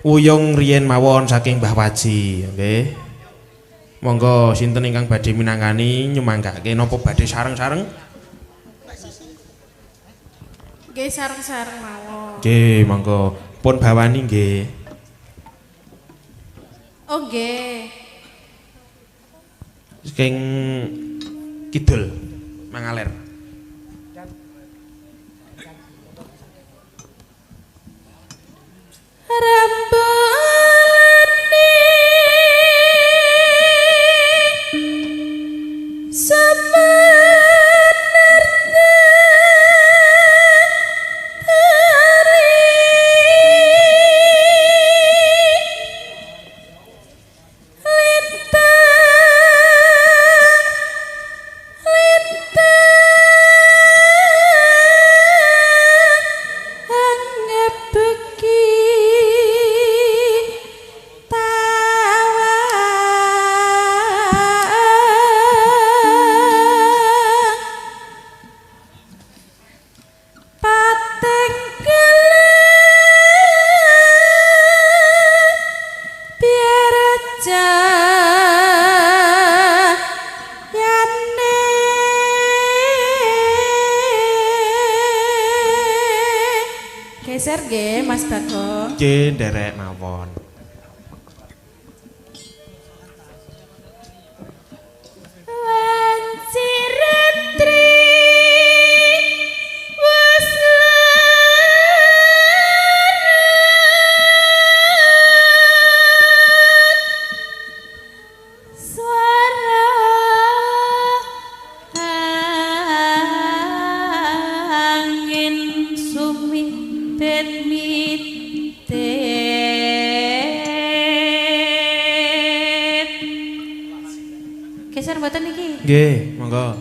Uyung riyen mawon saking Mbah Waji, nggih. Monggo sinten ingkang badhe minangkani nyumanggake napa badhe sareng-sareng? Nggih sareng-sareng mawon. Nggih, monggo pun bawani nggih. Oh nggih. Saking kidul Mangaler. Geser nggih Mas Bagong. Nggih, nderek mawon. Geser mboten niki? Nggih, monggo.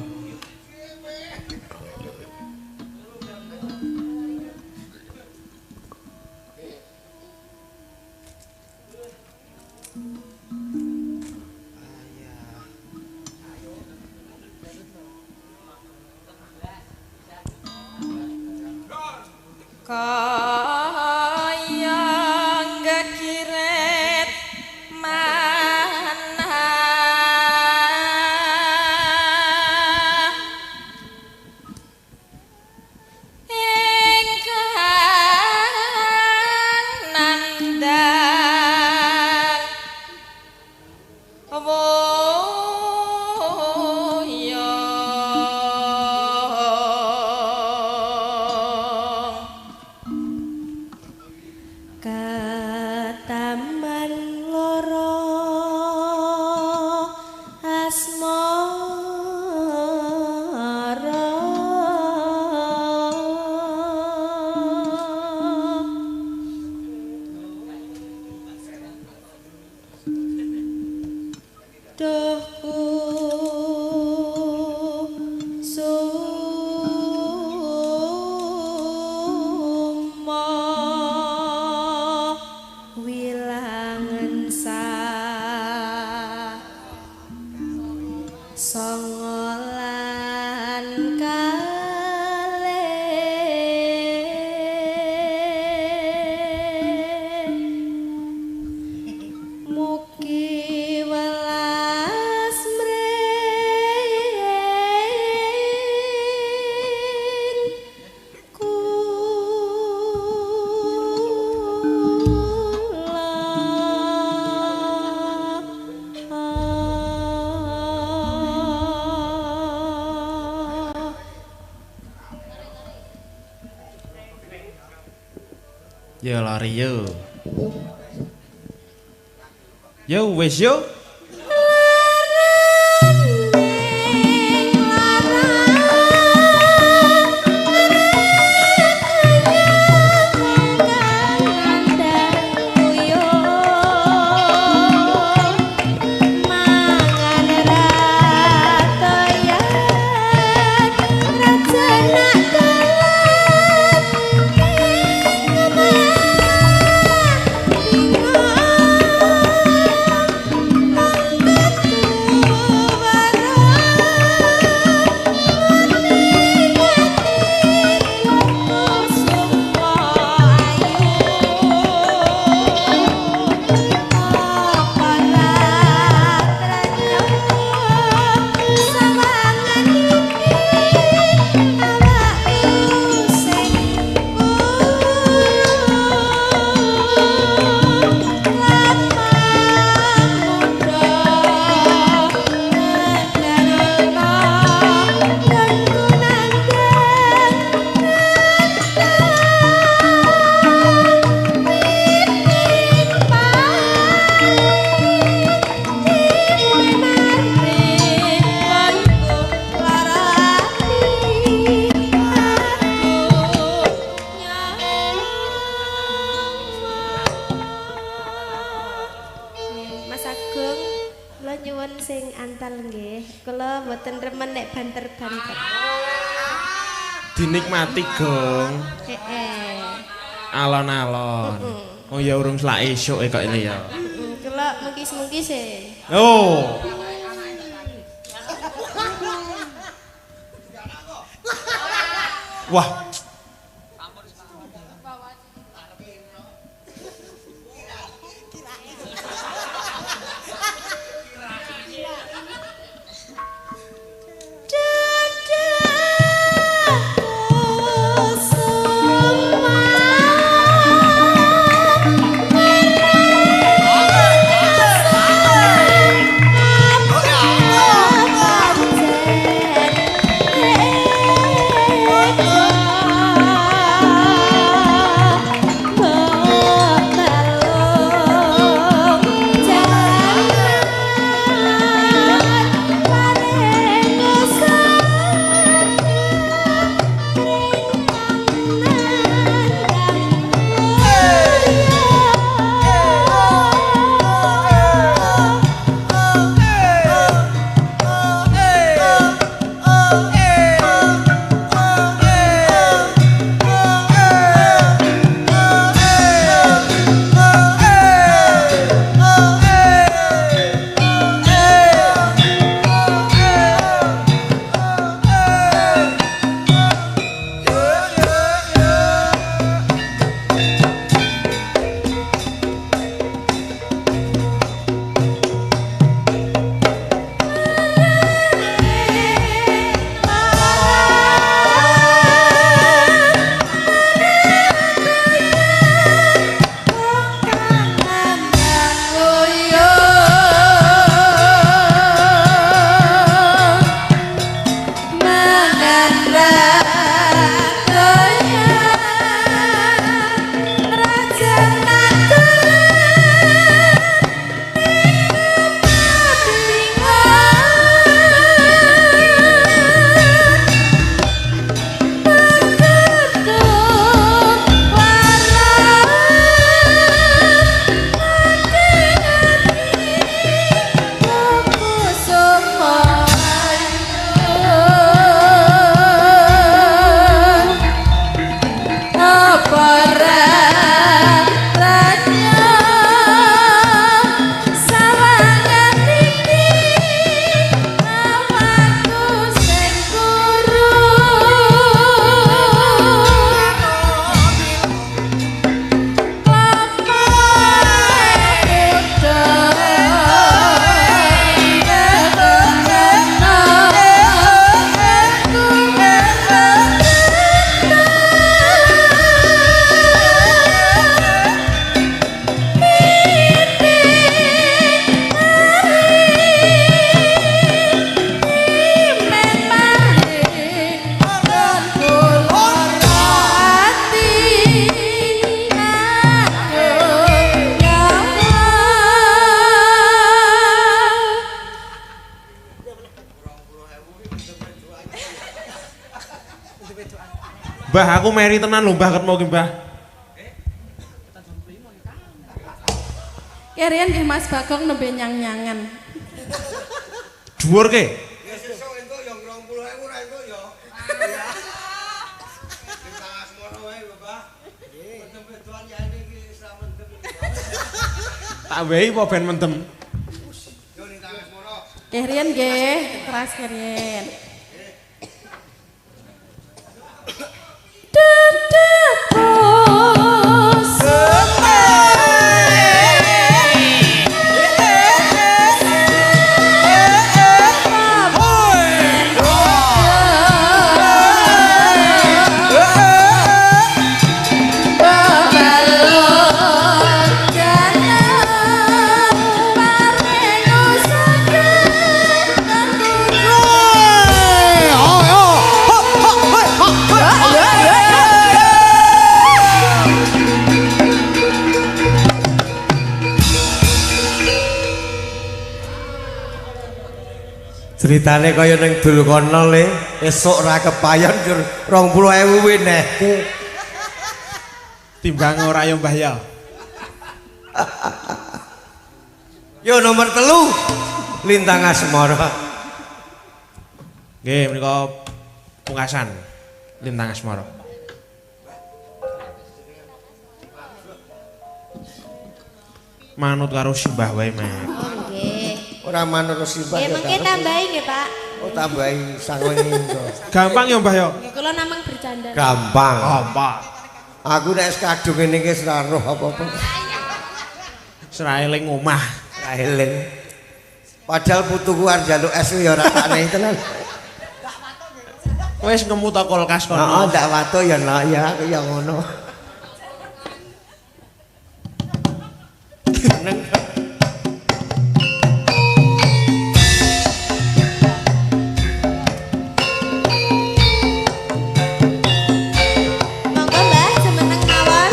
Yo lari yo. Yo wes yo. batal nggih. Kula mboten remen nek banter-banter. Dinikmati, Gong. Heeh. Alon-alon. Oh ya urung selak esuk kok ini ya. Kula mungkis-mungkis e. Oh. Wah. Mbah aku meri tenan lho Mbah ketemu ki Mbah. Ya riyen nggih Mas Bagong nembe nyang-nyangan. Dhuwur ke? Ya sesuk entuk ya 20.000 ra entuk ya. Kita semono wae Bapak. Mendem-medoan ya iki Islam mendem. Tak wehi apa ben mendem? Yo ning tangan semono. Ya riyen nggih, keras riyen. Ceritane kaya ning dul kono le, esuk ra kepayon jur 20.000 wenehku. Timbang ora ya Mbah ya. Yo nomor 3. Lintang Asmara. Nggih, menika pungkasan Lintang Asmara. Manut karo simbah wae, Mek. Oh nggih. Ora manut simbah. Nggih mengke tambahi nggih, Pak. Oh tambahi sangon itu. Gampang ya, Mbah ya? Nggih kula namung bercanda. Gampang. Gampang. Aku nek kadung ngene iki ora roh apa-apa. Serae ling omah. Ra eling. Padahal putuku arep njaluk es ya ora tak nehi tenan. Wis ngemut ta kulkas kono. Heeh, ndak watuk ya ya aku ya ngono. Monggo Mbah jemeneng mawon.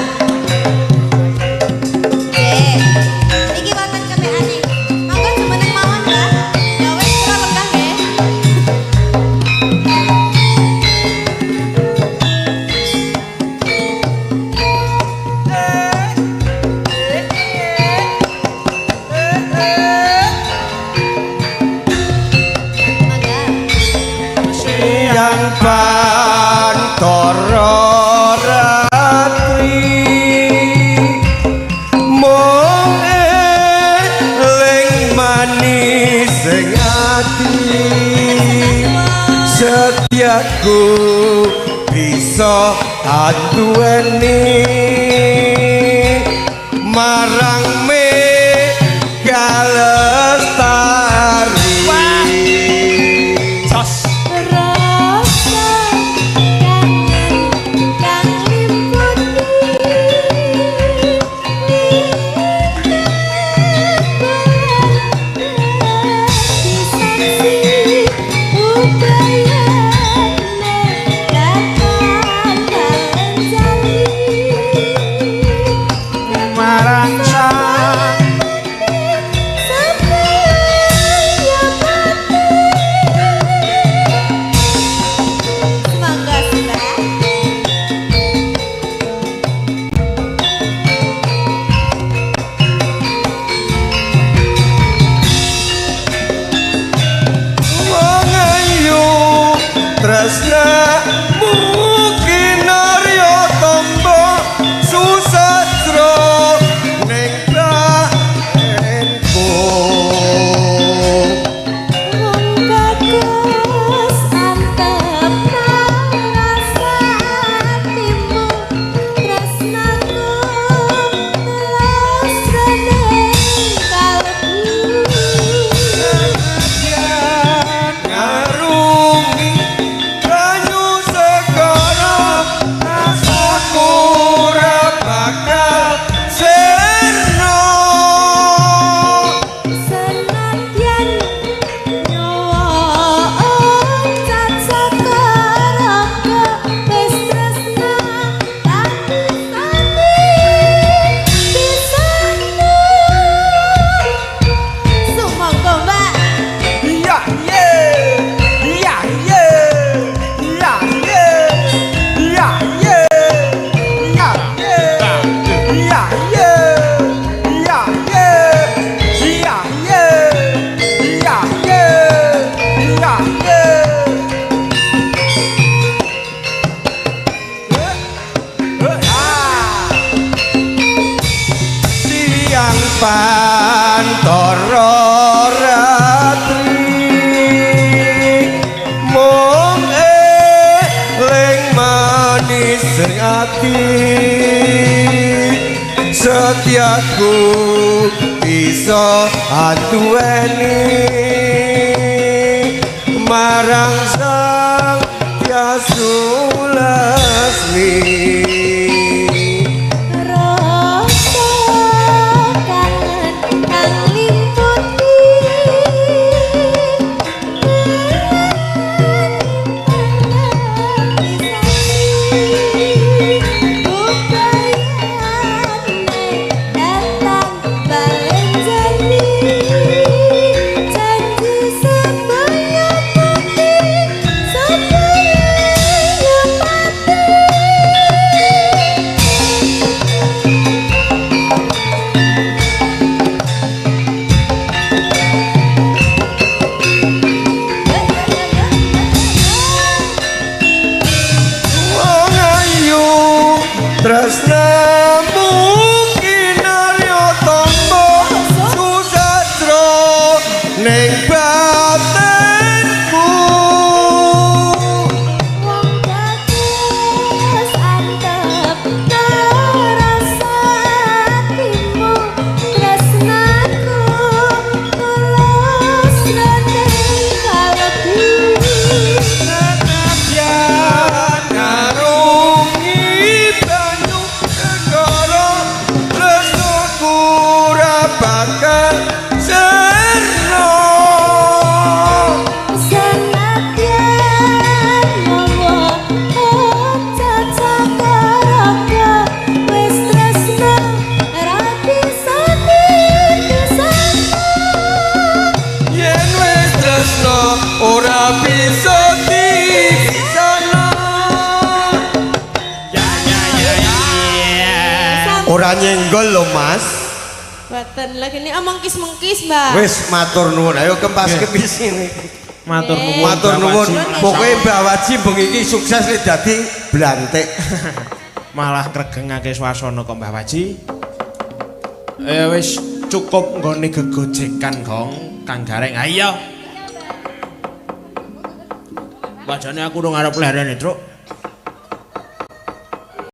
Nggih. Niki wonten kepekane. Monggo jemeneng mawon, Mbah. Ya wis kula lenggah nggih. Monggo. Siang Bantara Ratri mung eling manis sing ati setiaku bisa anduweni marang me Galestari. Rasa kangen kang liputi Marang sang Semoga Mbah. Wong ayu tresnamu kinarya tamba susastra ning bahenku. Wong bagus antep rasa atimu tresnaku telas jroning kalbu. Ngarungi banyu segara rasaku ora bakal sirna. Senadyan nyawa cacat karaga wis tresna tapi pisana. Sumangga Mbak. Iya iya iya iya iya iya iya iya iya iya iya iya iya iya iya siang Bantara Ratri mung eling manis sing ati setiaku bisa anduweni marang sang Hyang Lasmi. Rasa kangen kang liputi datang balen janji sebaya mati sebaya mati. Semungkin aryo tombo susatro ning batinku. Wong dados antep terasa hatimu tresnaku tulus ning kalbu. Senadyan ngarungi banyu segara lesuku ra bakal serna. Senadyan mawa cacah karaga wis tresna ra bisa dipisahno. Yen wis tresna ora bisa dipisahno. Ora nyenggol lho Mas. Boten lagi ini omong kis-mengkis, Mbak. Wis matur nuwun. Ayo kempas kepis ini. Matur nuwun. Matur nuwun. Mbak Waji. Pokoke Mbak Waji bengi iki sukses le dadi blantik. Malah ngregengake swasana kok Mbah Waji. Ya wis cukup nggone gegojekan Gong Kang Gareng. Ayo. Wajane aku ora ngarep lerene, Truk.